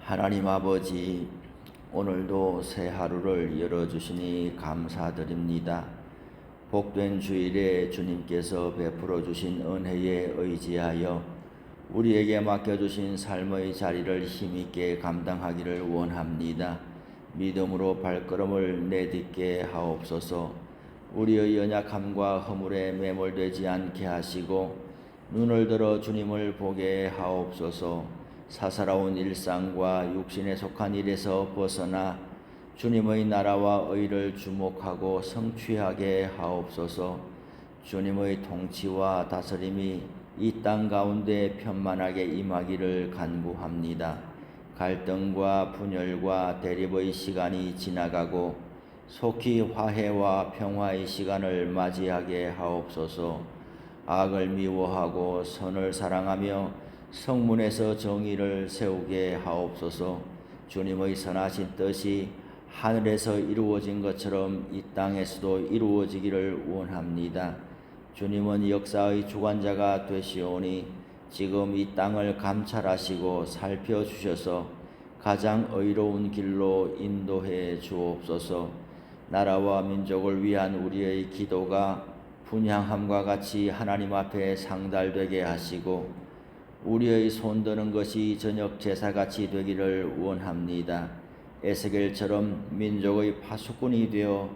하나님 아버지, 오늘도 새 하루를 열어주시니 감사드립니다. 복된 주일에 주님께서 베풀어 주신 은혜에 의지하여 우리에게 맡겨주신 삶의 자리를 힘있게 감당하기를 원합니다. 믿음으로 발걸음을 내딛게 하옵소서. 우리의 연약함과 허물에 매몰되지 않게 하시고 눈을 들어 주님을 보게 하옵소서. 사사로운 일상과 육신에 속한 일에서 벗어나 주님의 나라와 의를 주목하고 성취하게 하옵소서. 주님의 통치와 다스림이 이 땅 가운데 편만하게 임하기를 간구합니다. 갈등과 분열과 대립의 시간이 지나가고 속히 화해와 평화의 시간을 맞이하게 하옵소서. 악을 미워하고 선을 사랑하며 성문에서 정의를 세우게 하옵소서. 주님의 선하신 뜻이 하늘에서 이루어진 것처럼 이 땅에서도 이루어지기를 원합니다. 주님은 역사의 주관자가 되시오니 지금 이 땅을 감찰하시고 살펴주셔서 가장 의로운 길로 인도해 주옵소서. 나라와 민족을 위한 우리의 기도가 분향함과 같이 하나님 앞에 상달되게 하시고 우리의 손드는 것이 저녁 제사같이 되기를 원합니다. 에스겔처럼 민족의 파수꾼이 되어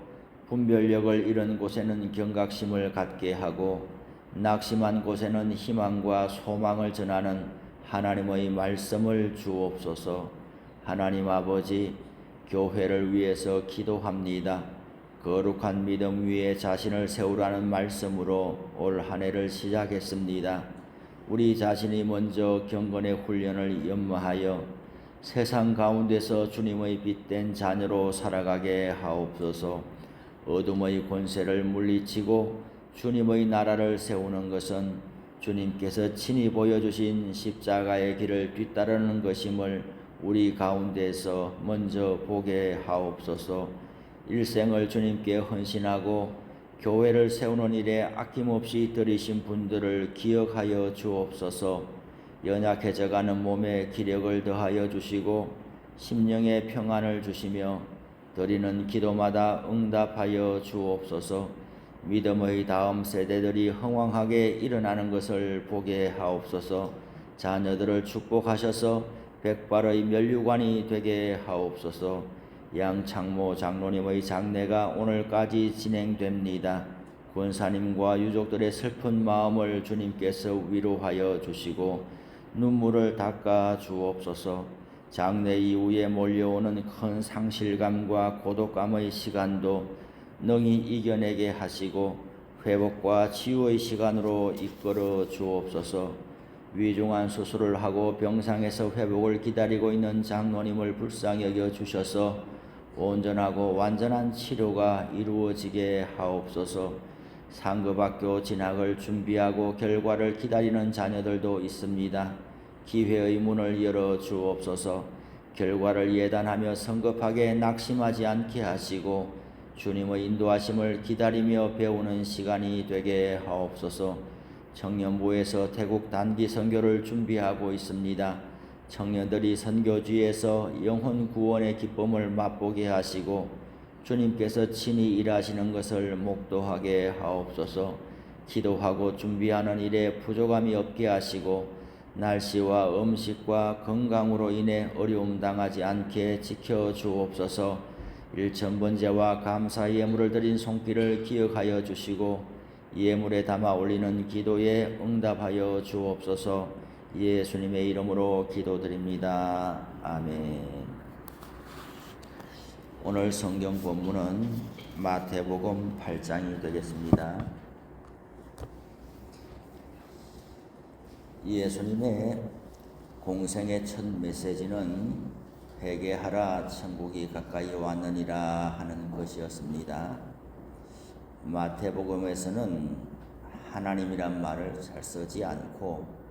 분별력을 잃은 곳에는 경각심을 갖게 하고 낙심한 곳에는 희망과 소망을 전하는 하나님의 말씀을 주옵소서. 하나님 아버지, 교회를 위해서 기도합니다. 거룩한 믿음 위에 자신을 세우라는 말씀으로 올 한 해를 시작했습니다. 우리 자신이 먼저 경건의 훈련을 연마하여 세상 가운데서 주님의 빛된 자녀로 살아가게 하옵소서. 어둠의 권세를 물리치고 주님의 나라를 세우는 것은 주님께서 친히 보여주신 십자가의 길을 뒤따르는 것임을 우리 가운데서 먼저 보게 하옵소서. 일생을 주님께 헌신하고 교회를 세우는 일에 아낌없이 들이신 분들을 기억하여 주옵소서. 연약해져가는 몸에 기력을 더하여 주시고 심령에 평안을 주시며 드리는 기도마다 응답하여 주옵소서. 믿음의 다음 세대들이 흥왕하게 일어나는 것을 보게 하옵소서. 자녀들을 축복하셔서 백발의 면류관이 되게 하옵소서. 양창모 장로님의 장례가 오늘까지 진행됩니다. 권사님과 유족들의 슬픈 마음을 주님께서 위로하여 주시고 눈물을 닦아 주옵소서. 장례 이후에 몰려오는 큰 상실감과 고독감의 시간도 능히 이겨내게 하시고 회복과 치유의 시간으로 이끌어 주옵소서. 위중한 수술을 하고 병상에서 회복을 기다리고 있는 장로님을 불쌍히 여겨 주셔서 온전하고 완전한 치료가 이루어지게 하옵소서. 상급학교 진학을 준비하고 결과를 기다리는 자녀들도 있습니다. 기회의 문을 열어 주옵소서. 결과를 예단하며 성급하게 낙심하지 않게 하시고 주님의 인도하심을 기다리며 배우는 시간이 되게 하옵소서. 청년부에서 태국 단기 선교를 준비하고 있습니다. 청년들이 선교지에서 영혼 구원의 기쁨을 맛보게 하시고 주님께서 친히 일하시는 것을 목도하게 하옵소서. 기도하고 준비하는 일에 부족함이 없게 하시고 날씨와 음식과 건강으로 인해 어려움 당하지 않게 지켜 주옵소서. 일천번제와 감사 예물을 드린 손길을 기억하여 주시고 예물에 담아 올리는 기도에 응답하여 주옵소서. 예수님의 이름으로 기도드립니다. 아멘. 오늘 성경 본문은 마태복음 8장이 되겠습니다. 예수님의 공생의 첫 메시지는 회개하라 천국이 가까이 왔느니라 하는 것이었습니다. 마태복음에서는 하나님이란 말을 잘 쓰지 않고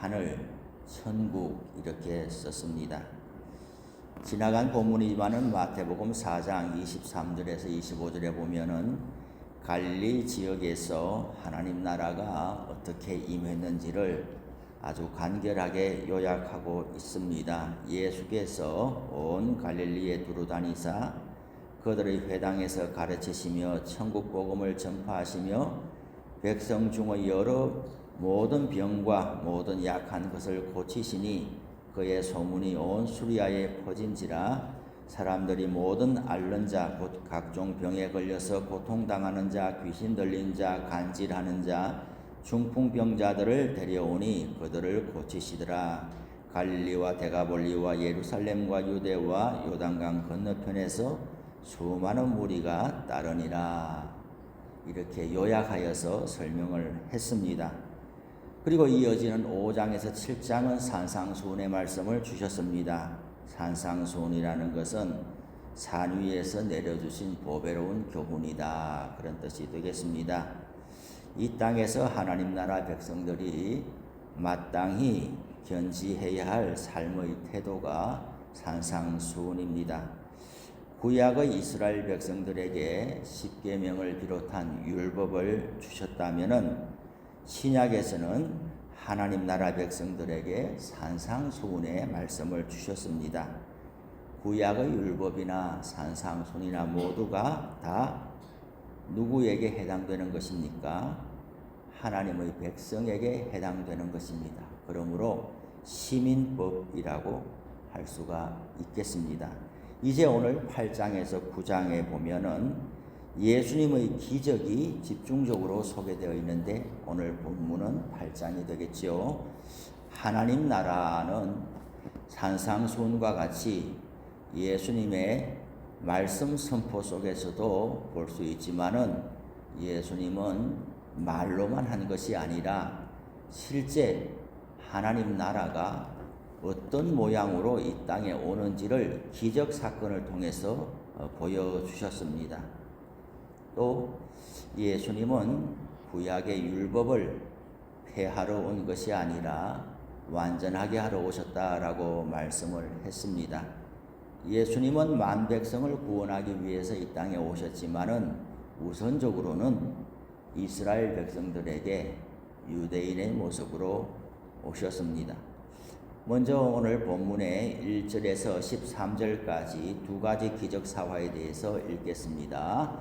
하늘, 천국 이렇게 썼습니다. 지나간 본문이지만은 마태복음 4장 23절에서 25절에 보면은 갈릴리 지역에서 하나님 나라가 어떻게 임했는지를 아주 간결하게 요약하고 있습니다. 예수께서 온 갈릴리에 두루 다니사 그들의 회당에서 가르치시며 천국 복음을 전파하시며 백성 중의 여러 모든 병과 모든 약한 것을 고치시니 그의 소문이 온 수리아에 퍼진지라. 사람들이 모든 앓는 자 곧 각종 병에 걸려서 고통당하는 자 귀신 들린 자 간질하는 자 중풍병자들을 데려오니 그들을 고치시더라. 갈릴리와 데가볼리와 예루살렘과 유대와 요단강 건너편에서 수많은 무리가 따르니라. 이렇게 요약하여서 설명을 했습니다. 그리고 이어지는 5장에서 7장은 산상수훈의 말씀을 주셨습니다. 산상수훈이라는 것은 산 위에서 내려주신 보배로운 교훈이다, 그런 뜻이 되겠습니다. 이 땅에서 하나님 나라 백성들이 마땅히 견지해야 할 삶의 태도가 산상수훈입니다. 구약의 이스라엘 백성들에게 십계명을 비롯한 율법을 주셨다면은 신약에서는 하나님 나라 백성들에게 산상수훈의 말씀을 주셨습니다. 구약의 율법이나 산상수훈이나 모두가 다 누구에게 해당되는 것입니까? 하나님의 백성에게 해당되는 것입니다. 그러므로 시민법이라고 할 수가 있겠습니다. 이제 오늘 8장에서 9장에 보면은 예수님의 기적이 집중적으로 소개되어 있는데 오늘 본문은 8장이 되겠죠. 하나님 나라는 산상수훈과 같이 예수님의 말씀 선포 속에서도 볼 수 있지만은 예수님은 말로만 한 것이 아니라 실제 하나님 나라가 어떤 모양으로 이 땅에 오는지를 기적 사건을 통해서 보여주셨습니다. 또 예수님은 구약의 율법을 폐하러 온 것이 아니라 완전하게 하러 오셨다라고 말씀을 했습니다. 예수님은 만백성을 구원하기 위해서 이 땅에 오셨지만은 우선적으로는 이스라엘 백성들에게 유대인의 모습으로 오셨습니다. 먼저 오늘 본문의 1절에서 13절까지 두 가지 기적 사화에 대해서 읽겠습니다.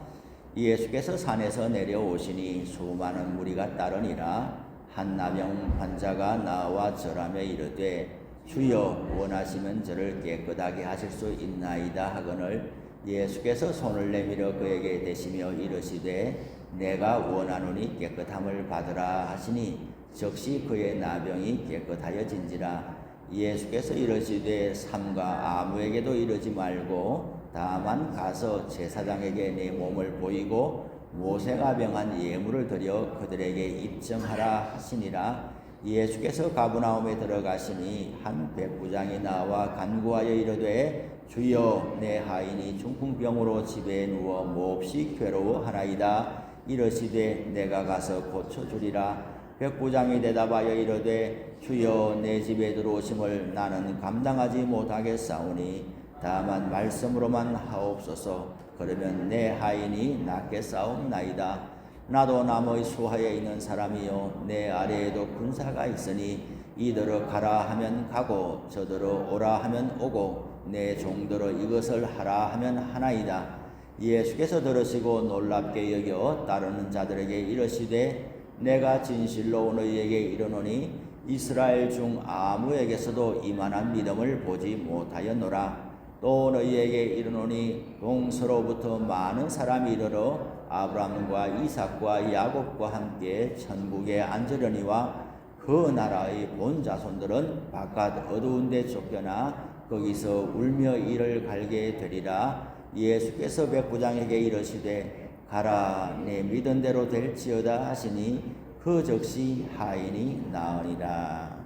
예수께서 산에서 내려오시니 수많은 무리가 따르니라. 한 나병 환자가 나와 절하며 이르되 주여 원하시면 저를 깨끗하게 하실 수 있나이다 하거늘 예수께서 손을 내밀어 그에게 대시며 이르시되 내가 원하노니 깨끗함을 받으라 하시니 즉시 그의 나병이 깨끗하여진지라. 예수께서 이르시되 삼가 아무에게도 이르지 말고 다만 가서 제사장에게 내 몸을 보이고 모세가 명한 예물을 드려 그들에게 입증하라 하시니라. 예수께서 가버나움에 들어가시니 한 백부장이 나와 간구하여 이르되 주여 내 하인이 중풍병으로 집에 누워 몹시 괴로워하나이다. 이르시되 내가 가서 고쳐주리라. 백부장이 대답하여 이르되 주여 내 집에 들어오심을 나는 감당하지 못하겠사오니 다만 말씀으로만 하옵소서. 그러면 내 하인이 낫겠사옵나이다. 나도 남의 수하에 있는 사람이요 내 아래에도 군사가 있으니 이들을 가라 하면 가고 저들을 오라 하면 오고 내 종들을 이것을 하라 하면 하나이다. 예수께서 들으시고 놀랍게 여겨 따르는 자들에게 이르시되 내가 진실로 너희에게 이르노니 이스라엘 중 아무에게서도 이만한 믿음을 보지 못하였노라. 또 너희에게 이르노니 동서로부터 많은 사람이 이르러 아브라함과 이삭과 야곱과 함께 천국에 앉으려니와 그 나라의 본 자손들은 바깥 어두운 데 쫓겨나 거기서 울며 이를 갈게 되리라. 예수께서 백부장에게 이르시되 가라 내 믿은 대로 될지어다 하시니 그 즉시 하인이 나으니라.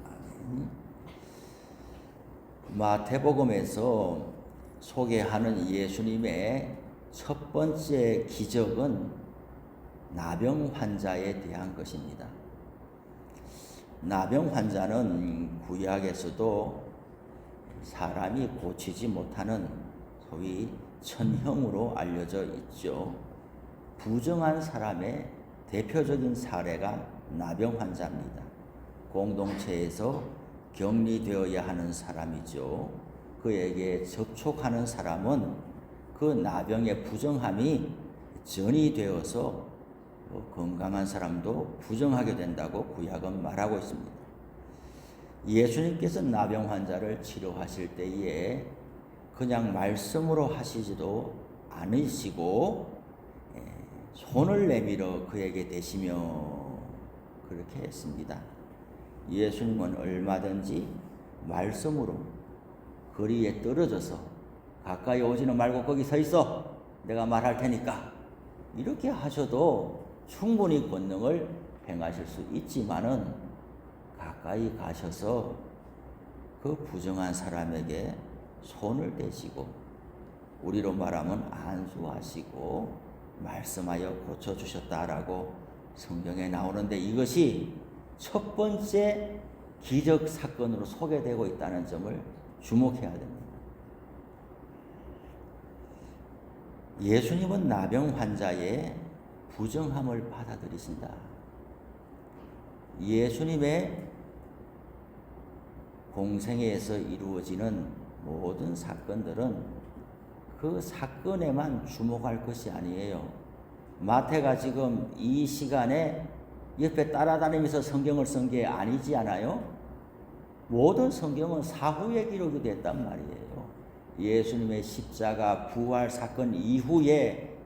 아멘. 마태복음에서 소개하는 예수님의 첫 번째 기적은 나병 환자에 대한 것입니다. 나병 환자는 구약에서도 사람이 고치지 못하는 소위 천형으로 알려져 있죠. 부정한 사람의 대표적인 사례가 나병 환자입니다. 공동체에서 격리되어야 하는 사람이죠. 그에게 접촉하는 사람은 그 나병의 부정함이 전이 되어서 건강한 사람도 부정하게 된다고 구약은 말하고 있습니다. 예수님께서 나병 환자를 치료하실 때에 그냥 말씀으로 하시지도 않으시고 손을 내밀어 그에게 대시며 그렇게 했습니다. 예수님은 얼마든지 말씀으로 거리에 떨어져서 가까이 오지는 말고 거기 서 있어. 내가 말할 테니까. 이렇게 하셔도 충분히 권능을 행하실 수 있지만은 가까이 가셔서 그 부정한 사람에게 손을 대시고 우리로 말하면 안수하시고 말씀하여 고쳐주셨다라고 성경에 나오는데 이것이 첫 번째 기적 사건으로 소개되고 있다는 점을 주목해야 됩니다. 예수님은 나병 환자의 부정함을 받아들이신다. 예수님의 공생애에서 이루어지는 모든 사건들은 그 사건에만 주목할 것이 아니에요. 마태가 지금 이 시간에 옆에 따라다니면서 성경을 쓴 게 아니지 않아요? 모든 성경은 사후에 기록이 됐단 말이에요. 예수님의 십자가 부활 사건 이후에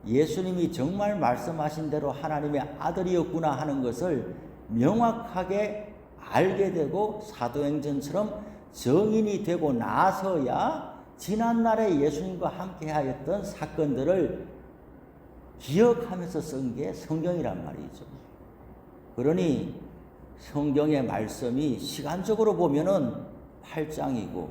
예수님이 정말 말씀하신 대로 하나님의 아들이었구나 하는 것을 명확하게 알게 되고 사도행전처럼 정인이 되고 나서야 지난날에 예수님과 함께 하였던 사건들을 기억하면서 쓴 게 성경이란 말이죠. 그러니 성경의 말씀이 시간적으로 보면은 8장이고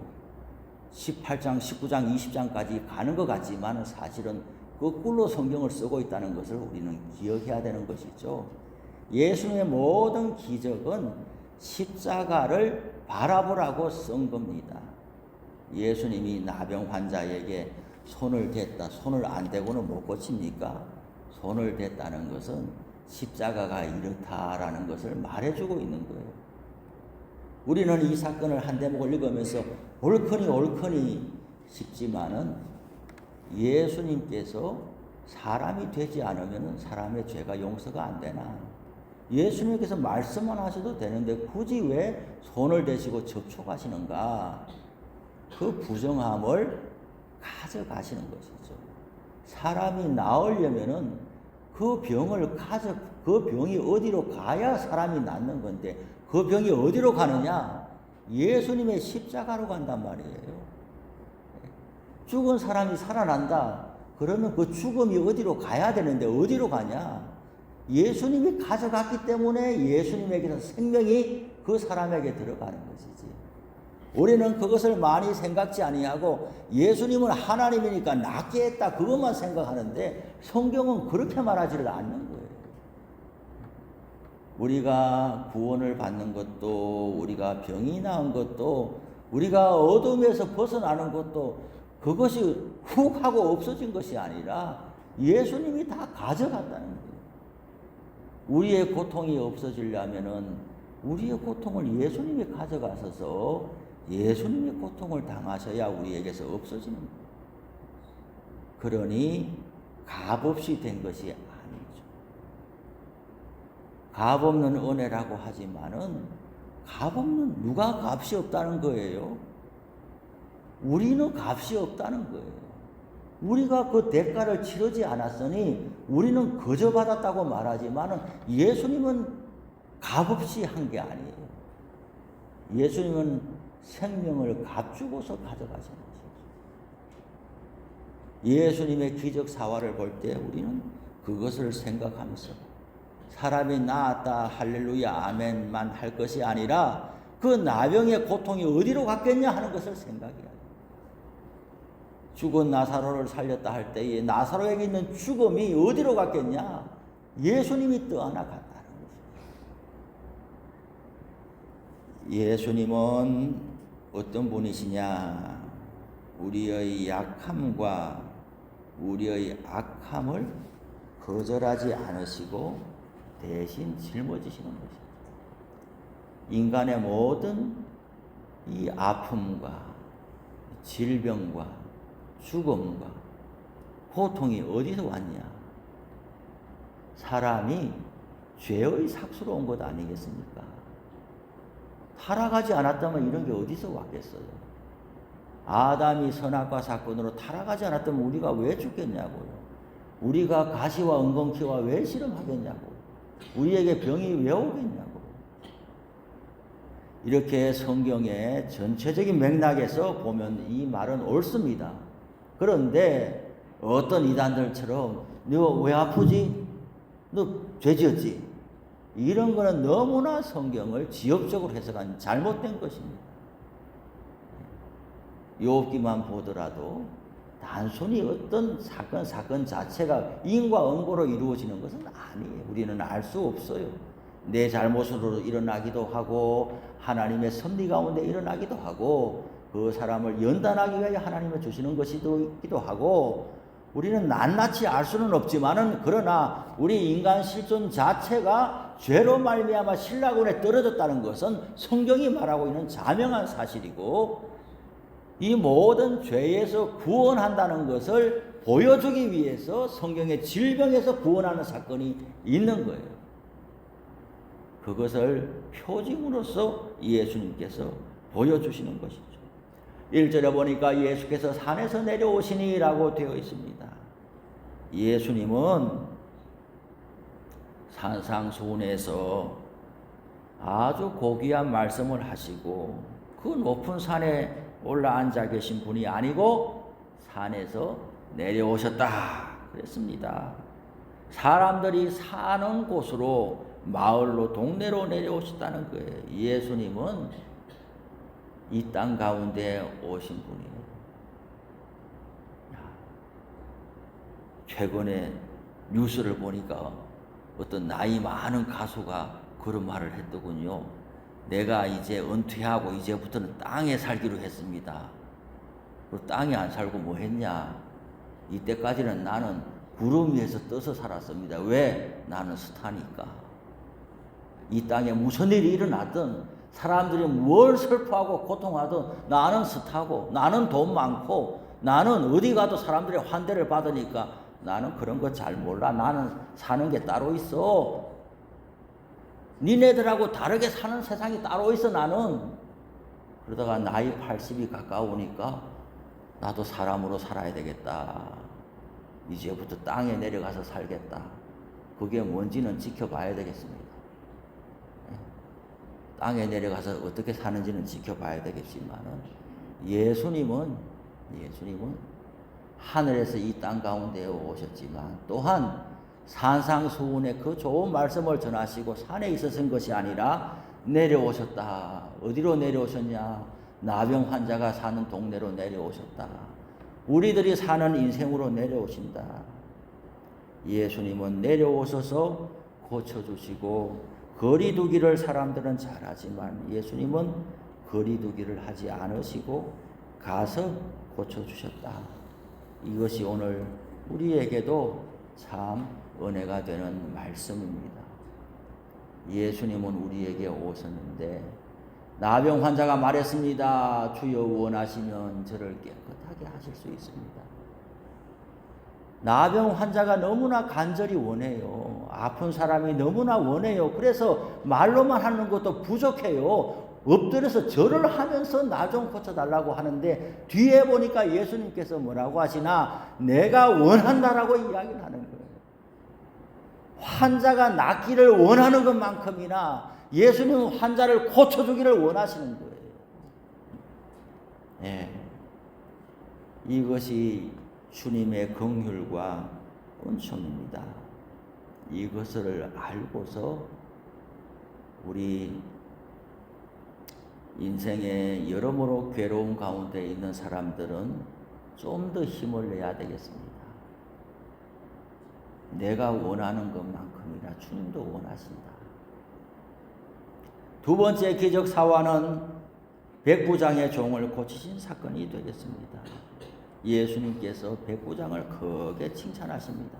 18장, 19장, 20장까지 가는 것 같지만 사실은 거꾸로 성경을 쓰고 있다는 것을 우리는 기억해야 되는 것이죠. 예수님의 모든 기적은 십자가를 바라보라고 쓴 겁니다. 예수님이 나병 환자에게 손을 댔다. 손을 안 대고는 못 고칩니까? 손을 댔다는 것은 십자가가 이렇다라는 것을 말해주고 있는 거예요. 우리는 이 사건을 한 대목을 읽으면서 옳거니 싶지만은 예수님께서 사람이 되지 않으면 사람의 죄가 용서가 안 되나? 예수님께서 말씀만 하셔도 되는데 굳이 왜 손을 대시고 접촉하시는가? 그 부정함을 가져가시는 것이죠. 사람이 나으려면은 그 병이 어디로 가야 사람이 낫는 건데 그 병이 어디로 가느냐? 예수님의 십자가로 간단 말이에요. 죽은 사람이 살아난다. 그러면 그 죽음이 어디로 가야 되는데 어디로 가냐? 예수님이 가져갔기 때문에 예수님에게서 생명이 그 사람에게 들어가는 것이지. 우리는 그것을 많이 생각지 아니하고 예수님은 하나님이니까 낫게 했다 그것만 생각하는데 성경은 그렇게 말하지를 않는 거예요. 우리가 구원을 받는 것도 우리가 병이 나은 것도 우리가 어둠에서 벗어나는 것도 그것이 훅 하고 없어진 것이 아니라 예수님이 다 가져갔다는 거예요. 우리의 고통이 없어지려면은 우리의 고통을 예수님이 가져가셔서 예수님의 고통을 당하셔야 우리에게서 없어지는 거예요. 그러니 값없이 된 것이 아니죠. 값없는 은혜라고 하지만은 값없는 누가 값이 없다는 거예요. 우리는 값이 없다는 거예요. 우리가 그 대가를 치르지 않았으니 우리는 거저 받았다고 말하지만은 예수님은 값없이 한 게 아니에요. 예수님은 생명을 값주고서 가져가신 것이죠. 예수님의 기적 사활을 볼 때 우리는 그것을 생각하면서 사람이 나았다 할렐루야 아멘만 할 것이 아니라 그 나병의 고통이 어디로 갔겠냐 하는 것을 생각해야 돼요. 죽은 나사로를 살렸다 할 때에 나사로에게 있는 죽음이 어디로 갔겠냐? 예수님이 떠나갔다는 것입니다. 예수님은 어떤 분이시냐? 우리의 약함과 우리의 악함을 거절하지 않으시고 대신 짊어지시는 것입니다. 인간의 모든 이 아픔과 질병과 죽음과 고통이 어디서 왔냐? 사람이 죄의 삭수로 온 것 아니겠습니까? 타락하지 않았다면 이런 게 어디서 왔겠어요? 아담이 선악과 사건으로 타락하지 않았다면 우리가 왜 죽겠냐고요? 우리가 가시와 엉겅퀴와 왜 실험하겠냐고? 우리에게 병이 왜 오겠냐고? 이렇게 성경의 전체적인 맥락에서 보면 이 말은 옳습니다. 그런데 어떤 이단들처럼 너 왜 아프지? 너 죄 지었지? 이런 거는 너무나 성경을 지엽적으로 해석한 잘못된 것입니다. 욥기만 보더라도 단순히 어떤 사건 자체가 인과 응고로 이루어지는 것은 아니에요. 우리는 알 수 없어요. 내 잘못으로 일어나기도 하고 하나님의 섭리 가운데 일어나기도 하고 그 사람을 연단하기 위하여 하나님을 주시는 것이기도 하고 우리는 낱낱이 알 수는 없지만은 그러나 우리 인간 실존 자체가 죄로 말미암아 신라군에 떨어졌다는 것은 성경이 말하고 있는 자명한 사실이고 이 모든 죄에서 구원한다는 것을 보여주기 위해서 성경의 질병에서 구원하는 사건이 있는 거예요. 그것을 표징으로서 예수님께서 보여주시는 것이죠. 1절에 보니까 예수께서 산에서 내려오시니라고 되어 있습니다. 예수님은 산상수훈에서 아주 고귀한 말씀을 하시고 그 높은 산에 올라 앉아 계신 분이 아니고 산에서 내려오셨다 그랬습니다. 사람들이 사는 곳으로 마을로 동네로 내려오셨다는 거예요. 예수님은 이 땅 가운데 오신 분이에요. 최근에 뉴스를 보니까 어떤 나이 많은 가수가 그런 말을 했더군요. 내가 이제 은퇴하고 이제부터는 땅에 살기로 했습니다. 땅에 안 살고 뭐 했냐? 이때까지는 나는 구름 위에서 떠서 살았습니다. 왜? 나는 스타니까. 이 땅에 무슨 일이 일어났든 사람들이 뭘 슬퍼하고 고통하든 나는 스타고 나는 돈 많고 나는 어디 가도 사람들의 환대를 받으니까 나는 그런 거 잘 몰라. 나는 사는 게 따로 있어. 니네들하고 다르게 사는 세상이 따로 있어 나는. 그러다가 나이 80이 가까우니까 나도 사람으로 살아야 되겠다. 이제부터 땅에 내려가서 살겠다. 그게 뭔지는 지켜봐야 되겠습니다. 땅에 내려가서 어떻게 사는지는 지켜봐야 되겠지만은 예수님은 하늘에서 이 땅 가운데 오셨지만 또한 산상수훈의 그 좋은 말씀을 전하시고 산에 있으신 것이 아니라 내려오셨다. 어디로 내려오셨냐? 나병 환자가 사는 동네로 내려오셨다. 우리들이 사는 인생으로 내려오신다. 예수님은 내려오셔서 고쳐주시고 거리 두기를 사람들은 잘하지만 예수님은 거리 두기를 하지 않으시고 가서 고쳐주셨다. 이것이 오늘 우리에게도 참 은혜가 되는 말씀입니다. 예수님은 우리에게 오셨는데 나병 환자가 말했습니다. 주여 원하시면 저를 깨끗하게 하실 수 있습니다. 나병 환자가 너무나 간절히 원해요. 아픈 사람이 너무나 원해요. 그래서 말로만 하는 것도 부족해요. 엎드려서 절을 하면서 나 좀 고쳐달라고 하는데 뒤에 보니까 예수님께서 뭐라고 하시나 내가 원한다라고 이야기를 하는 거예요. 환자가 낫기를 원하는 것만큼이나 예수님은 환자를 고쳐주기를 원하시는 거예요. 네. 이것이 주님의 긍휼과 은총입니다. 이것을 알고서 우리 인생의 여러모로 괴로운 가운데 있는 사람들은 좀 더 힘을 내야 되겠습니다. 내가 원하는 것만큼이나 주님도 원하신다. 두 번째 기적 사화는 백부장의 종을 고치신 사건이 되겠습니다. 예수님께서 백부장을 크게 칭찬하십니다.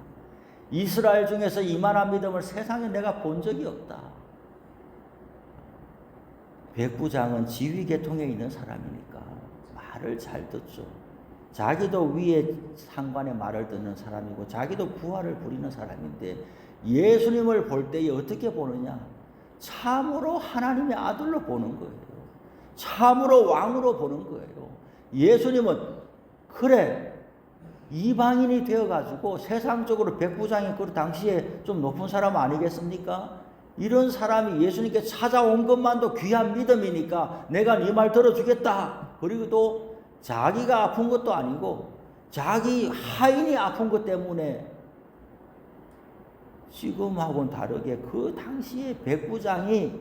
이스라엘 중에서 이만한 믿음을 세상에 내가 본 적이 없다. 백부장은 지휘 계통에 있는 사람이니까 말을 잘 듣죠. 자기도 위에 상관의 말을 듣는 사람이고 자기도 부하를 부리는 사람인데 예수님을 볼 때에 어떻게 보느냐? 참으로 하나님의 아들로 보는 거예요. 참으로 왕으로 보는 거예요. 예수님은 그래 이방인이 되어가지고 세상적으로 백부장이 그 당시에 좀 높은 사람 아니겠습니까? 이런 사람이 예수님께 찾아온 것만도 귀한 믿음이니까 내가 네 말 들어주겠다. 그리고 또 자기가 아픈 것도 아니고 자기 하인이 아픈 것 때문에 지금하고는 다르게 그 당시에 백부장이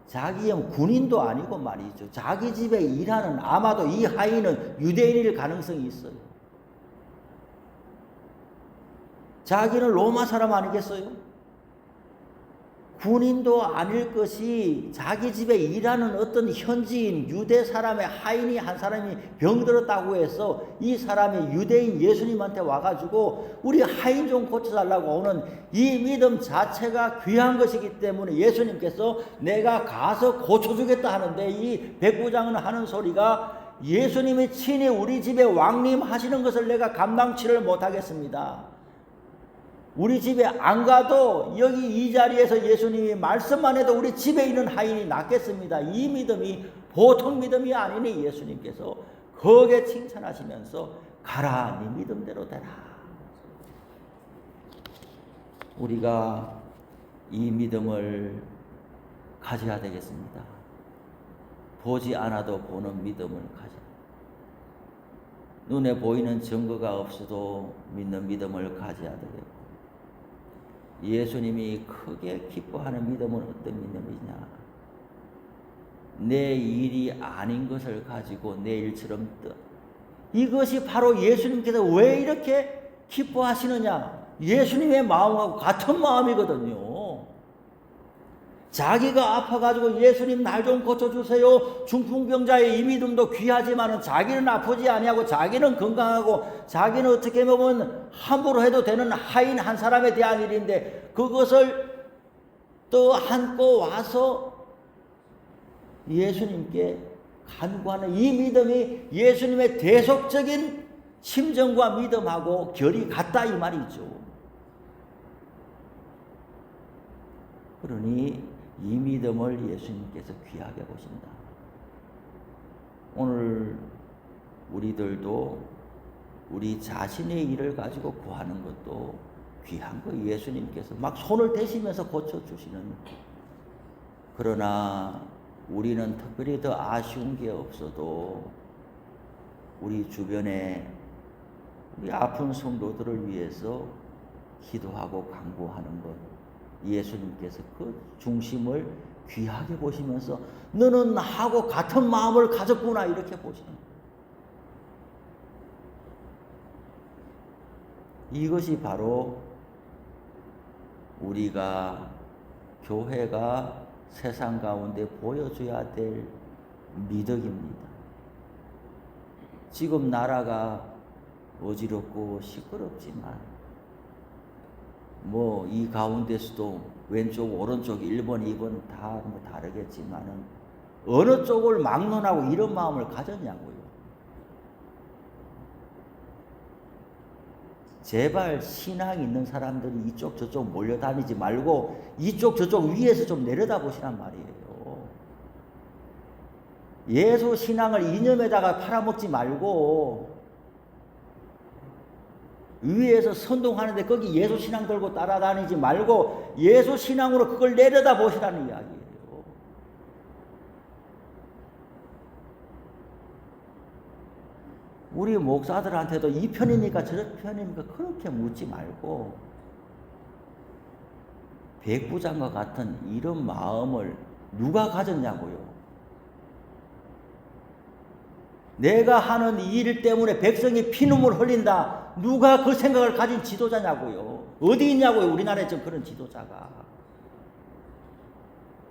자기의 군인도 아니고 말이죠. 자기 집에 일하는 아마도 이 하인은 유대인일 가능성이 있어요. 자기는 로마 사람 아니겠어요? 군인도 아닐 것이 자기 집에 일하는 어떤 현지인 유대 사람의 하인이 한 사람이 병들었다고 해서 이 사람이 유대인 예수님한테 와가지고 우리 하인 좀 고쳐달라고 오는 이 믿음 자체가 귀한 것이기 때문에 예수님께서 내가 가서 고쳐주겠다 하는데 이 백부장은 하는 소리가 예수님이 친히 우리 집에 왕림하시는 것을 내가 감당치를 못하겠습니다. 우리 집에 안 가도 여기 이 자리에서 예수님이 말씀만 해도 우리 집에 있는 하인이 낫겠습니다. 이 믿음이 보통 믿음이 아니니 예수님께서 거기에 칭찬하시면서 가라 네 믿음대로 되라. 우리가 이 믿음을 가져야 되겠습니다. 보지 않아도 보는 믿음을 가져. 눈에 보이는 증거가 없어도 믿는 믿음을 가져야 되겠고 예수님이 크게 기뻐하는 믿음은 어떤 믿음이냐? 내 일이 아닌 것을 가지고 내 일처럼 이것이 바로 예수님께서 왜 이렇게 기뻐하시느냐? 예수님의 마음하고 같은 마음이거든요. 자기가 아파가지고 예수님 날 좀 고쳐주세요. 중풍병자의 이 믿음도 귀하지만은 자기는 아프지 아니하고 자기는 건강하고 자기는 어떻게 보면 함부로 해도 되는 하인 한 사람에 대한 일인데 그것을 떠안고 와서 예수님께 간구하는 이 믿음이 예수님의 대속적인 심정과 믿음하고 결이 같다 이 말이죠. 그러니 이 믿음을 예수님께서 귀하게 보신다. 오늘 우리들도 우리 자신의 일을 가지고 구하는 것도 귀한 거 예수님께서 막 손을 대시면서 고쳐주시는. 그러나 우리는 특별히 더 아쉬운 게 없어도 우리 주변에 우리 아픈 성도들을 위해서 기도하고 간구하는 것 예수님께서 그 중심을 귀하게 보시면서 너는 나하고 같은 마음을 가졌구나 이렇게 보시는 거예요. 이것이 바로 우리가 교회가 세상 가운데 보여줘야 될 미덕입니다. 지금 나라가 어지럽고 시끄럽지만 이 가운데서도 왼쪽, 오른쪽, 1번, 2번 다 다르겠지만은 어느 쪽을 막론하고 이런 마음을 가졌냐고요. 제발 신앙 있는 사람들이 이쪽 저쪽 몰려다니지 말고 이쪽 저쪽 위에서 좀 내려다보시란 말이에요. 예수 신앙을 이념에다가 팔아먹지 말고 위에서 선동하는데 거기 예수 신앙 들고 따라다니지 말고 예수 신앙으로 그걸 내려다 보시라는 이야기예요. 우리 목사들한테도 이 편입니까 저 편입니까 그렇게 묻지 말고 백부장과 같은 이런 마음을 누가 가졌냐고요. 내가 하는 일 때문에 백성이 피눈물 흘린다. 누가 그 생각을 가진 지도자냐고요. 어디 있냐고요. 우리나라에 좀 그런 지도자가.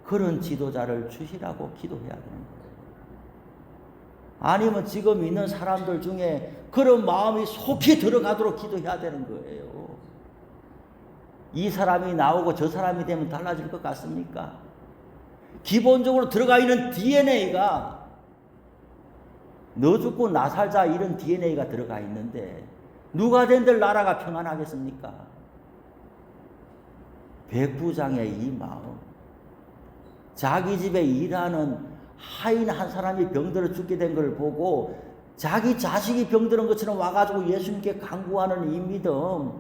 그런 지도자를 주시라고 기도해야 되는 거예요. 아니면 지금 있는 사람들 중에 그런 마음이 속히 들어가도록 기도해야 되는 거예요. 이 사람이 나오고 저 사람이 되면 달라질 것 같습니까? 기본적으로 들어가 있는 DNA가 너 죽고 나 살자 이런 DNA가 들어가 있는데 누가 된들 나라가 평안하겠습니까? 백부장의 이 마음, 자기 집에 일하는 하인 한 사람이 병들어 죽게 된 걸 보고 자기 자식이 병드는 것처럼 와가지고 예수님께 간구하는 이 믿음,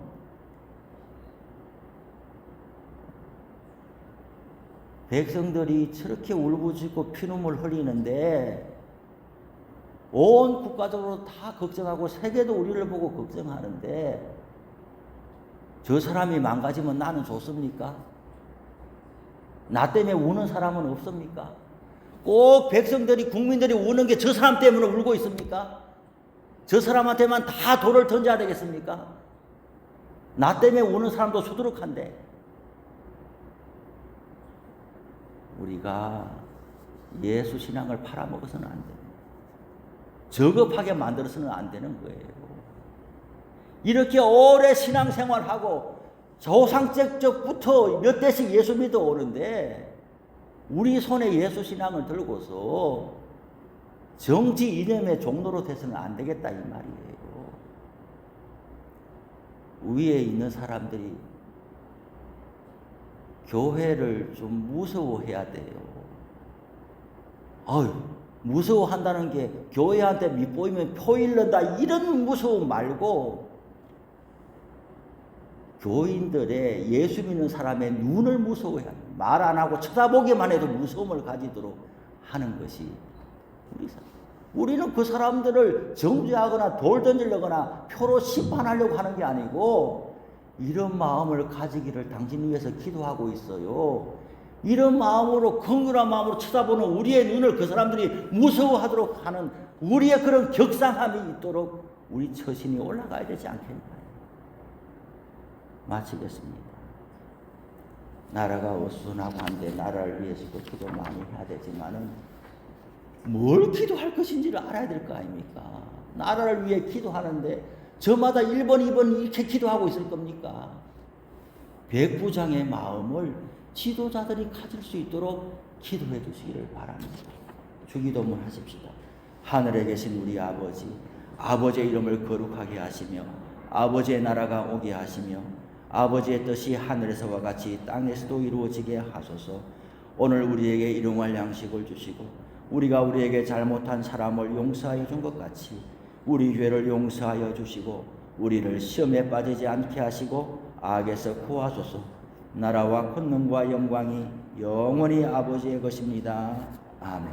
백성들이 저렇게 울부짖고 피눈물 흘리는데 온 국가적으로 다 걱정하고 세계도 우리를 보고 걱정하는데 저 사람이 망가지면 나는 좋습니까? 나 때문에 우는 사람은 없습니까? 꼭 백성들이 국민들이 우는 게 저 사람 때문에 울고 있습니까? 저 사람한테만 다 돌을 던져야 되겠습니까? 나 때문에 우는 사람도 수두룩한데 우리가 예수 신앙을 팔아먹어서는 안 돼요. 저급하게 만들어서는 안 되는 거예요. 이렇게 오래 신앙생활하고 조상적부터 몇 대씩 예수 믿어 오는데 우리 손에 예수 신앙을 들고서 정치 이념의 종로로 돼서는 안 되겠다 이 말이에요. 위에 있는 사람들이 교회를 좀 무서워해야 돼요. 무서워한다는 게 교회한테 밑보이면 표 잃는다 이런 무서움 말고 교인들의 예수 믿는 사람의 눈을 무서워해야 합니다. 말 안 하고 쳐다보기만 해도 무서움을 가지도록 하는 것이 우리는 그 사람들을 정죄하거나 돌 던지려거나 표로 심판하려고 하는 게 아니고 이런 마음을 가지기를 당신 위해서 기도하고 있어요. 이런 마음으로 긍휼한 마음으로 쳐다보는 우리의 눈을 그 사람들이 무서워하도록 하는 우리의 그런 격상함이 있도록 우리 처신이 올라가야 되지 않겠나요? 마치겠습니다. 나라가 어수선하고 한데 나라를 위해서도 기도 많이 해야 되지만은 뭘 기도할 것인지를 알아야 될 거 아닙니까? 나라를 위해 기도하는데 저마다 1번, 2번 이렇게 기도하고 있을 겁니까? 백부장의 마음을 지도자들이 가질 수 있도록 기도해 주시기를 바랍니다. 주기도문 하십시다. 하늘에 계신 우리 아버지, 아버지의 이름을 거룩하게 하시며 아버지의 나라가 오게 하시며 아버지의 뜻이 하늘에서와 같이 땅에서도 이루어지게 하소서. 오늘 우리에게 일용할 양식을 주시고 우리가 우리에게 잘못한 사람을 용서하여 준 것 같이 우리 죄를 용서하여 주시고 우리를 시험에 빠지지 않게 하시고 악에서 구하소서. 나라와 권능과 영광이 영원히 아버지의 것입니다. 아멘.